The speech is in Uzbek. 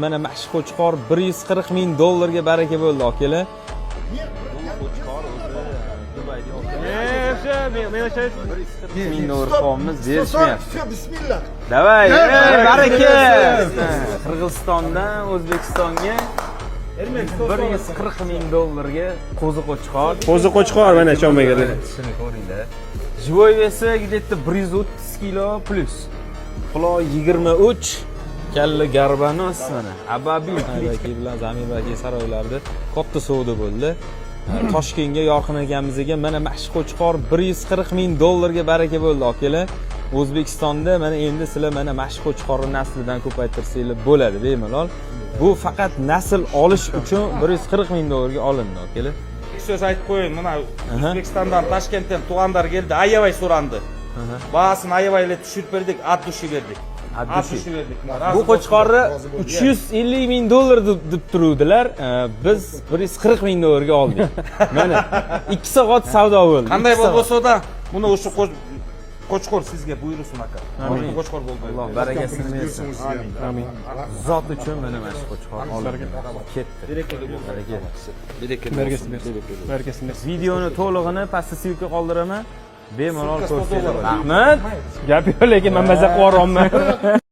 Mana mashq qo'chqor 140 ming dollarga baraka bo'ldi akalar. $140 ming qolmiz berishmayapti. Bismillah. Davay, baraka. Qirg'izistondan O'zbekistonga 140 ming dollarga qo'zi qo'chqor. Qo'zi qo'chqor mana cho'magada. Shuni ko'ringlar. Живой веси где-то 130 kilo plus. Quloq 23, kalla garbanos mana. Ababil aka bilan Zamir aka saroylarida katta savdo bo'ldi. Toshkentga yorqin akamizga mana mashq qo'chqor 140 ming dollarga baraka bo'ldi akalar. O'zbekistonda mana endi sizlar mana mashq qo'chqorni naslidan ko'paytirsanglar bo'ladi bemalol. Bu faqat nasl olish uchun 140 ming dollarga olindi akalar. Söz aytib qo'ying, mana O'zbekistondan Toshkentdan tug'anlar keldi, ayavay so'randi. Bahasini ayavayga tushirib berdik, at dushi berdik. At dushi berdik. Bu qo'chqorni 350 ming dollar deb turuvdilar. Biz 140 ming dollarga oldik. Mana 2 soat savdo bo'ldi. Qanday bo'lsa-da, buni o'sha qo'chqor sizga buyursin aka. Qo'chqor bo'ldi. Alloh barakasini bersin. Amin. Zot uchun mana mashq qo'chqor olib ketdi. Barakasini. Videoni to'lig'ini pastda ssilka qoldiraman. Bemalol ko'rsanglar. Rahmat. Gap yo'q, lekin men maza qilib